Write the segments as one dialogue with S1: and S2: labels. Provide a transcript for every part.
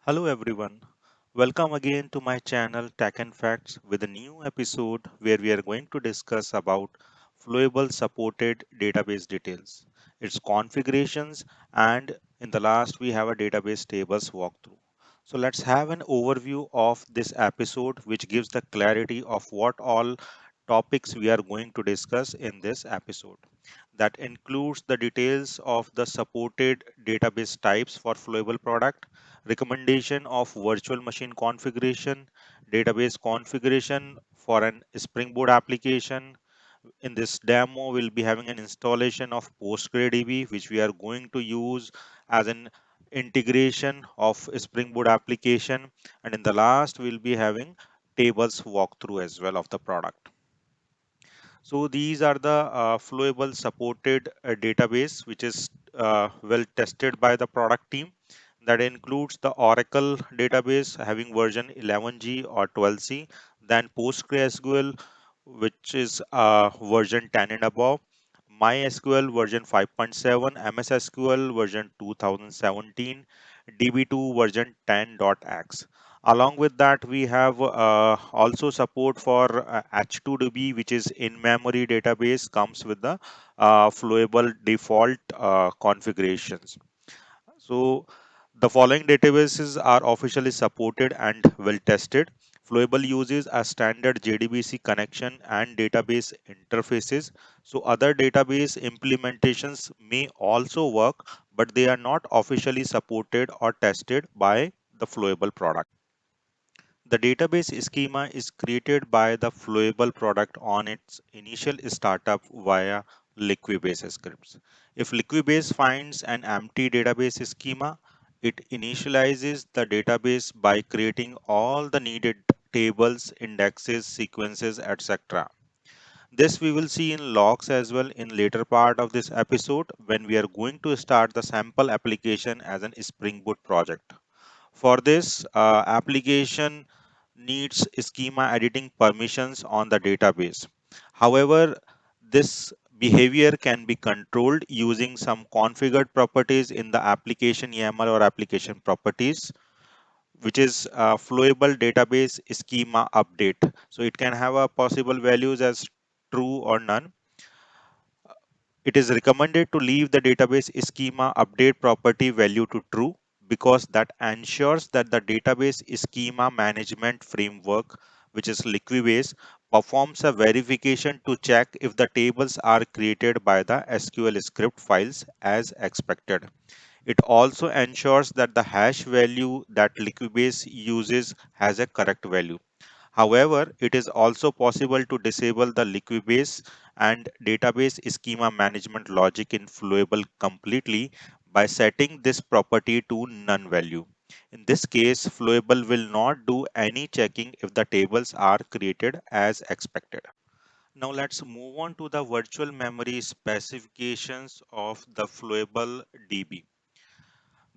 S1: Hello everyone. Welcome again to my channel Tech and Facts with a new episode where we are going to discuss about Flowable supported database details, its configurations, and in the last we have a database tables walkthrough. So let's have an overview of this episode which gives the clarity of what all topics we are going to discuss in this episode. That includes the details of the supported database types for Flowable product, recommendation of virtual machine configuration, database configuration for an Springboard application. In this demo, we'll be having an installation of PostgreDB, which we are going to use as an integration of Springboard application. And in the last, we'll be having tables walkthrough as well of the product. So these are the Flowable supported database, which is well tested by the product team. That includes the Oracle database having version 11G or 12C, then PostgreSQL, which is version 10 and above, MySQL version 5.7, MS SQL version 2017, DB2 version 10.x. Along with that, we have also support for H2DB, which is in-memory database, comes with the Flowable default configurations. So the following databases are officially supported and well tested. Flowable uses a standard JDBC connection and database interfaces. So other database implementations may also work, but they are not officially supported or tested by the Flowable product. The database schema is created by the Flowable product on its initial startup via Liquibase scripts. If Liquibase finds an empty database schema, it initializes the database by creating all the needed tables, indexes, sequences, etc. This we will see in logs as well in later part of this episode when we are going to start the sample application as an Spring Boot project. For this application needs schema editing permissions on the database. However, this behavior can be controlled using some configured properties in the application YAML or application properties, which is flowable database schema update. So it can have a possible values as true or none. It is recommended to leave the database schema update property value to true because that ensures that the database schema management framework, which is Liquibase, performs a verification to check if the tables are created by the SQL script files as expected. It also ensures that the hash value that Liquibase uses has a correct value. However, it is also possible to disable the Liquibase and database schema management logic in Flowable completely by setting this property to none value. In this case, Flowable will not do any checking if the tables are created as expected. Now let's move on to the virtual memory specifications of the Flowable DB.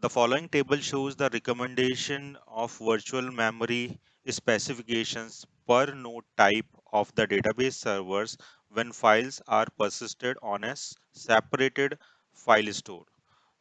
S1: The following table shows the recommendation of virtual memory specifications per node type of the database servers when files are persisted on a separated file store.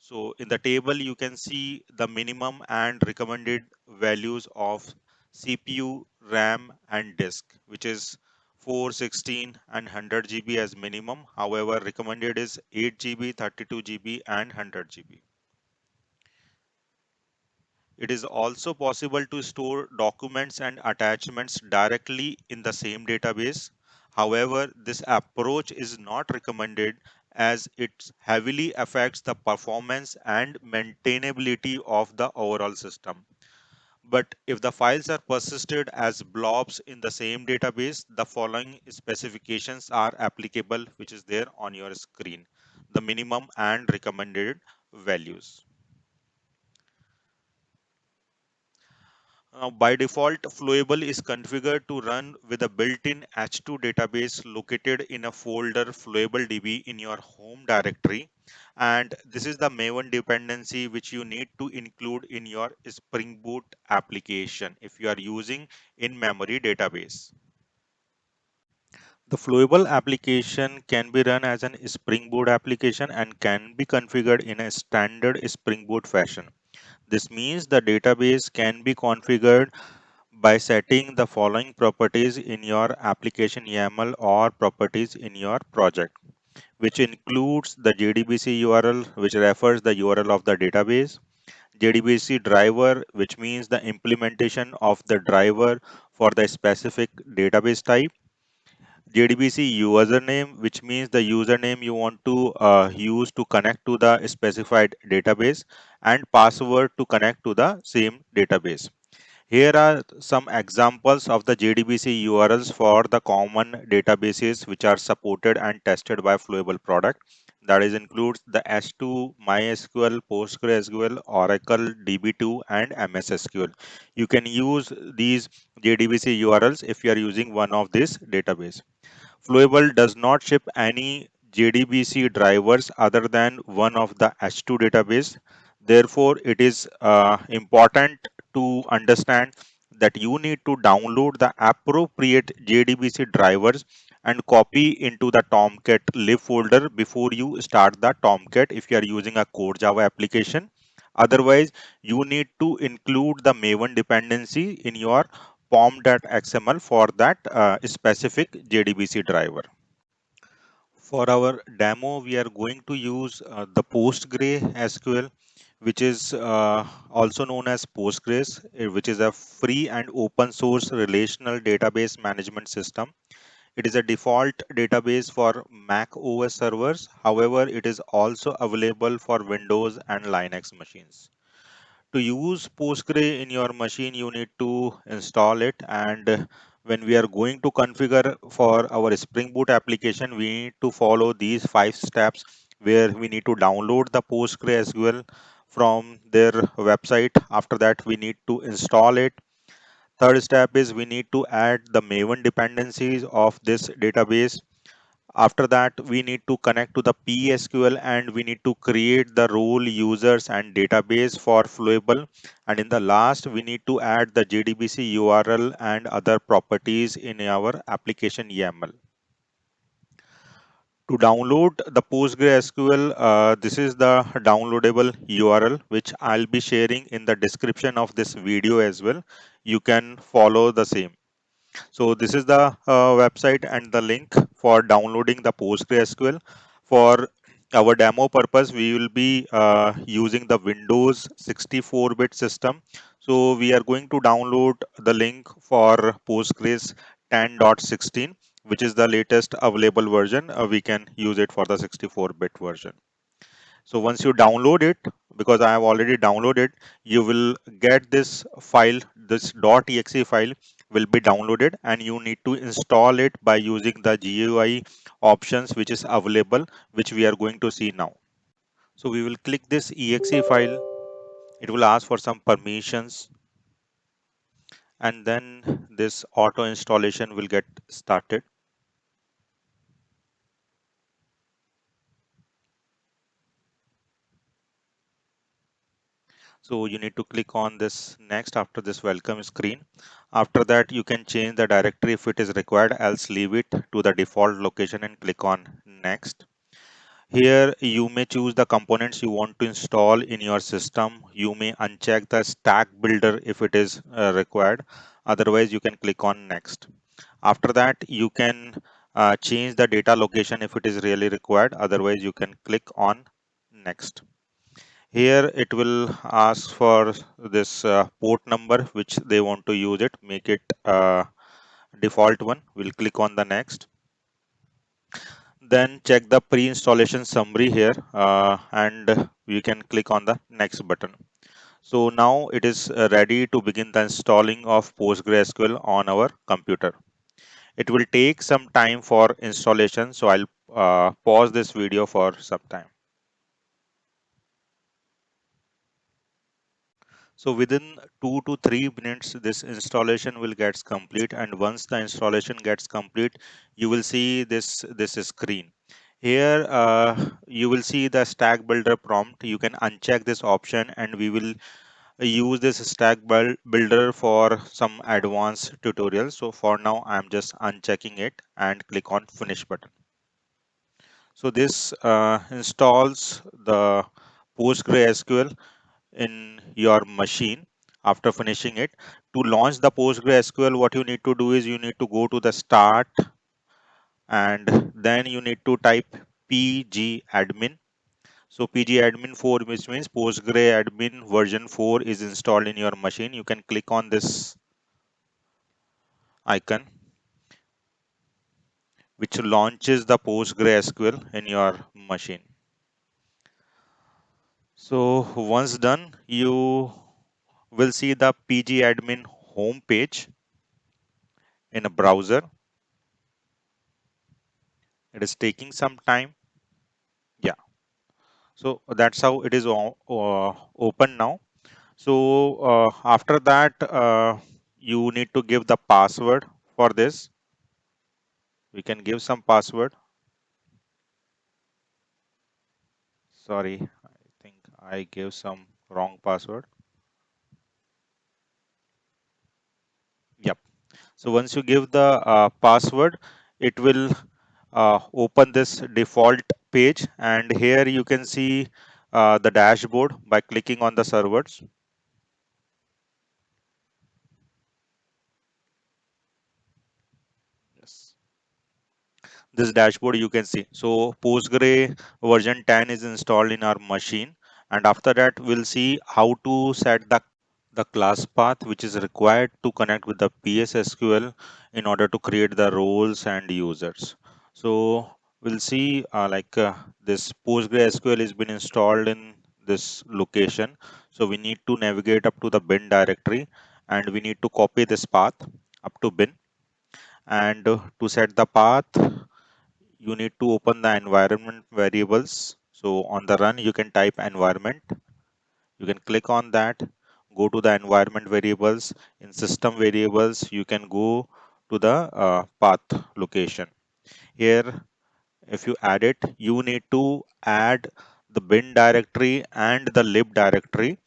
S1: So in the table, you can see the minimum and recommended values of CPU, RAM, and disk, which is 4, 16, and 100 GB as minimum. However, recommended is 8 GB, 32 GB, and 100 GB. It is also possible to store documents and attachments directly in the same database. However, this approach is not recommended as it heavily affects the performance and maintainability of the overall system. But if the files are persisted as blobs in the same database, the following specifications are applicable, which is there on your screen: the minimum and recommended values. By default, Flowable is configured to run with a built-in H2 database located in a folder FlowableDB in your home directory. And this is the Maven dependency which you need to include in your Spring Boot application if you are using in-memory database. The Flowable application can be run as an Spring Boot application and can be configured in a standard Spring Boot fashion. This means the database can be configured by setting the following properties in your application YAML or properties in your project, which includes the JDBC URL, which refers the URL of the database, JDBC driver, which means the implementation of the driver for the specific database type, JDBC username, which means the username you want to use to connect to the specified database, and password to connect to the same database. Here are some examples of the JDBC URLs for the common databases which are supported and tested by Flowable product. That is includes the S2, MySQL, PostgreSQL, Oracle, DB2, and MS SQL. You can use these JDBC URLs if you are using one of these database. Flowable does not ship any JDBC drivers other than one of the H2 database. Therefore, it is important to understand that you need to download the appropriate JDBC drivers and copy into the Tomcat lib folder before you start the Tomcat if you are using a core Java application. Otherwise, you need to include the Maven dependency in your pom.xml for that specific JDBC driver. For our demo, we are going to use the PostgreSQL, which is also known as Postgres, which is a free and open source relational database management system. It is a default database for Mac OS servers. However, it is also available for Windows and Linux machines. To use Postgre in your machine, you need to install it. And when we are going to configure for our Spring Boot application, we need to follow these 5 steps where we need to download the PostgreSQL from their website. After that, we need to install it. Third step is we need to add the Maven dependencies of this database. After that, we need to connect to the PSQL and we need to create the role, users, and database for Flowable. And in the last, we need to add the JDBC URL and other properties in our application YAML. To download the PostgreSQL, this is the downloadable URL which I'll be sharing in the description of this video as well. You can follow the same. So this is the website and the link for downloading the PostgreSQL. For our demo purpose, we will be using the Windows 64-bit system. So we are going to download the link for Postgres 10.16, which is the latest available version. We can use it for the 64-bit version. So once you download it, because I have already downloaded, you will get this file, this .exe file will be downloaded and you need to install it by using the GUI options which is available, which we are going to see now. So we will click this exe file. It will ask for some permissions and then this auto installation will get started. So you need to click on this next after this welcome screen. After that, you can change the directory if it is required, else leave it to the default location and click on next. Here you may choose the components you want to install in your system. You may uncheck the stack builder if it is required. Otherwise, you can click on next. After that, you can change the data location if it is really required. Otherwise, you can click on next. Here it will ask for this port number which they want to use it, make it default one. We'll click on the next. Then check the pre-installation summary here and we can click on the next button. So now it is ready to begin the installing of PostgreSQL on our computer. It will take some time for installation, so I'll pause this video for some time. So within 2 to 3 minutes, this installation will get complete. And once the installation gets complete, you will see this screen. Here, you will see the stack builder prompt. You can uncheck this option and we will use this builder for some advanced tutorials. So for now, I'm just unchecking it and click on finish button. So this installs the PostgreSQL. in your machine. After finishing it, to launch the PostgreSQL, what you need to do is you need to go to the start, and then you need to type pgadmin. So pgadmin 4, which means PostgreAdmin version 4 is installed in your machine. You can click on this icon, which launches the PostgreSQL in your machine. So once done, you will see the pgadmin home page in a browser. It is taking some time. Yeah, so that's how it is open now. So after that, you need to give the password for this. We can give some password. Sorry, I think I gave some wrong password. Yep. So once you give the password, it will open this default page, and here you can see the dashboard by clicking on the servers. Yes. This dashboard you can see. So Postgre version 10 is installed in our machine, and after that we'll see how to set the class path which is required to connect with the PSSQL in order to create the roles and users. So we'll see this PostgreSQL has been installed in this location. So we need to navigate up to the bin directory, and we need to copy this path up to bin. And to set the path, you need to open the environment variables. So on the run, you can type environment. You can click on that, go to the environment variables. In system variables, you can go to the path location. Here, if you add it, you need to add the bin directory and the lib directory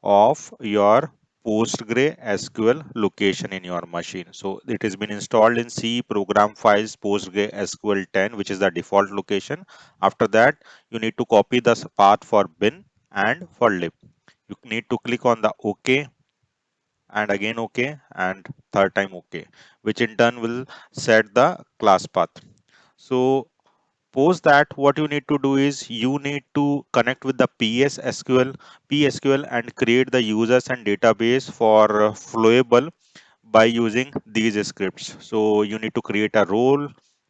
S1: of your PostgreSQL location in your machine. So it has been installed in C program files PostgreSQL 10, which is the default location. After that, you need to copy the path for bin and for lib. You need to click on the OK, and again OK, and third time OK, which in turn will set the class path. So post that, what you need to do is you need to connect with the PSQL and create the users and database for Flowable by using these scripts. So you need to create a role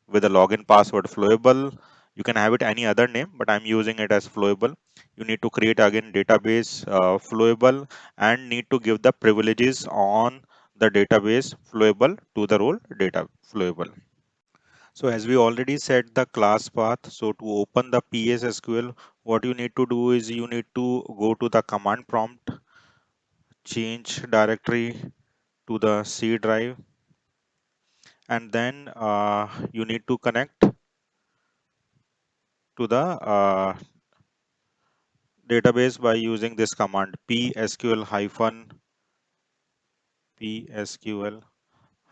S1: with a login password Flowable. You can have it any other name, but I'm using it as Flowable. You need to create again database Flowable, and need to give the privileges on the database Flowable to the role data Flowable. So as we already set the class path, so to open the PSSQL, what you need to do is you need to go to the command prompt, change directory to the C drive, and then you need to connect to the database by using this command psql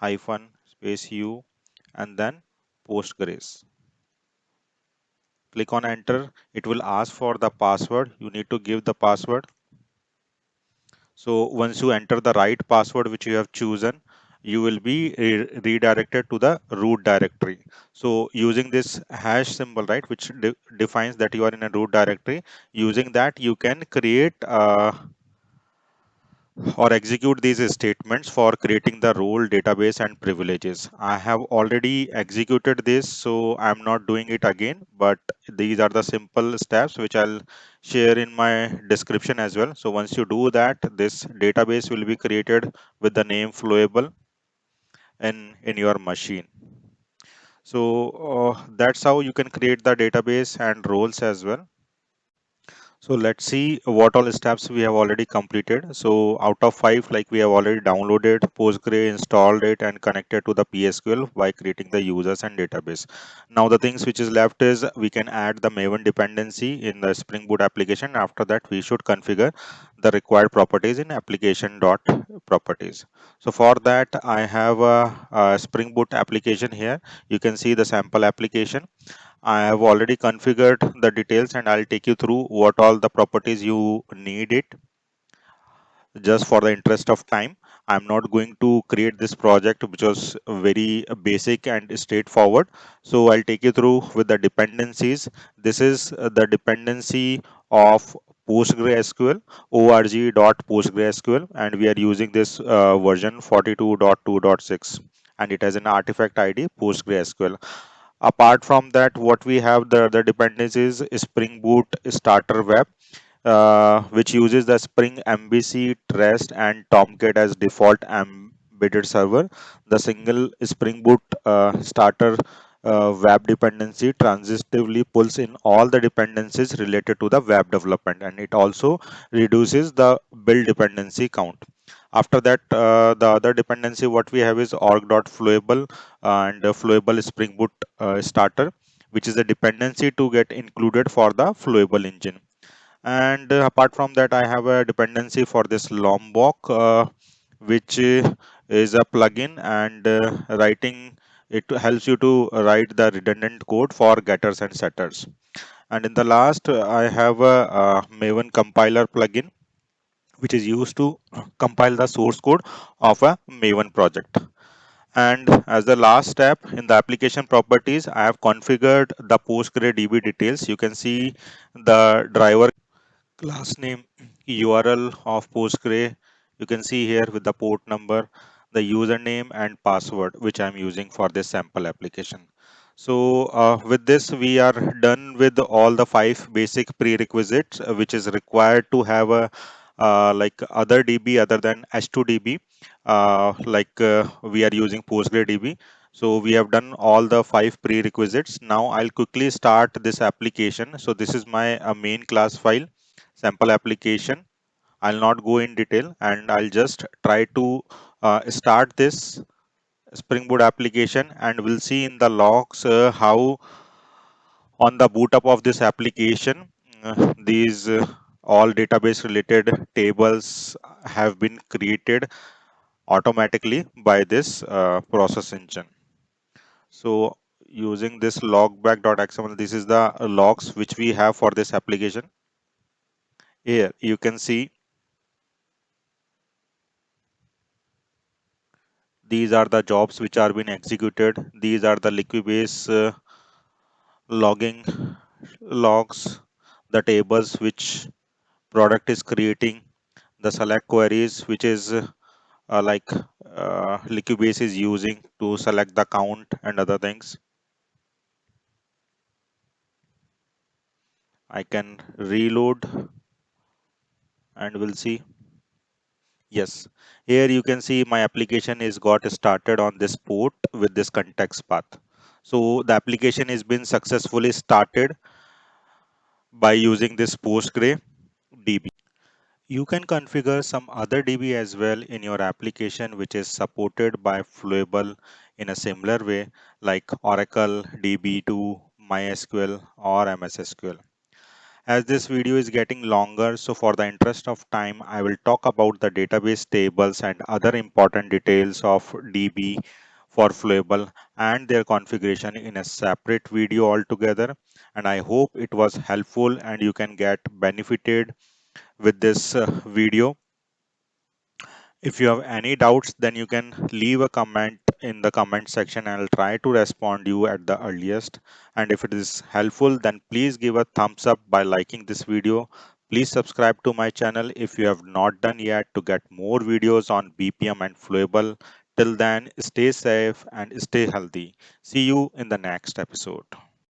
S1: hyphen space u, and then Postgres. Click on enter. It will ask for the password. You need to give the password. So once you enter the right password which you have chosen, you will be redirected to the root directory. So using this hash symbol, right, which defines that you are in a root directory, using that you can create or execute these statements for creating the role database and privileges. I have already executed this, so I'm not doing it again, but these are the simple steps which I'll share in my description as well. So once you do that, this database will be created with the name Flowable in your machine. So that's how you can create the database and roles as well. So let's see what all steps we have already completed. So out of 5, like we have already downloaded Postgre, installed it, and connected to the PSQL by creating the users and database. Now the things which is left is we can add the Maven dependency in the Spring Boot application. After that, we should configure the required properties in application.properties. So for that, I have a Spring Boot application here. You can see the sample application. I have already configured the details, and I'll take you through what all the properties you need it. just for the interest of time. I'm not going to create this project which was very basic and straightforward. So I'll take you through with the dependencies. This is the dependency of PostgreSQL, org.postgresql, and we are using this version 42.2.6, and it has an artifact ID PostgreSQL. Apart from that, what we have, the other dependencies, Spring Boot Starter Web, which uses the Spring MVC, REST, and Tomcat as default embedded server. The single Spring Boot starter web dependency transitively pulls in all the dependencies related to the web development, and it also reduces the build dependency count. After that, the other dependency what we have is org.flowable and flowable Spring Boot starter, which is a dependency to get included for the flowable engine. And apart from that, I have a dependency for this Lombok, which is a plugin, and writing it helps you to write the redundant code for getters and setters. And in the last, I have a Maven compiler plugin, which is used to compile the source code of a Maven project. And as the last step in the application properties, I have configured the PostgreDB details. You can see the driver class name, URL of Postgre. You can see here with the port number, the username and password which I'm using for this sample application. So with this, we are done with all the 5 basic prerequisites which is required to have a like other DB other than H2DB. We are using PostgreDB. So we have done all the 5 prerequisites. Now I'll quickly start this application. So this is my main class file, sample application. I'll not go in detail, and I'll just try to start this Spring Boot application, and we'll see in the logs how on the boot up of this application these all database related tables have been created automatically by this process engine. So using this logback.xml, this is the logs which we have for this application. Here you can see these are the jobs which are being executed. These are the Liquibase logging logs, the tables which product is creating, the select queries which is Liquibase is using to select the count and other things. I can reload and we'll see. Yes, here you can see my application is got started on this port with this context path. So the application has been successfully started by using this PostgreDB. You can configure some other DB as well in your application which is supported by Flowable in a similar way, like Oracle, DB2, MySQL or MS SQL. As this video is getting longer, so for the interest of time, I will talk about the database tables and other important details of DB for Flowable and their configuration in a separate video altogether. And I hope it was helpful and you can get benefited with this video. If you have any doubts, then you can leave a comment in the comment section and I'll try to respond you at the earliest. And if it is helpful, then please give a thumbs up by liking this video. Please subscribe to my channel if you have not done yet to get more videos on BPM and Flowable. Till then, stay safe and stay healthy. See you in the next episode.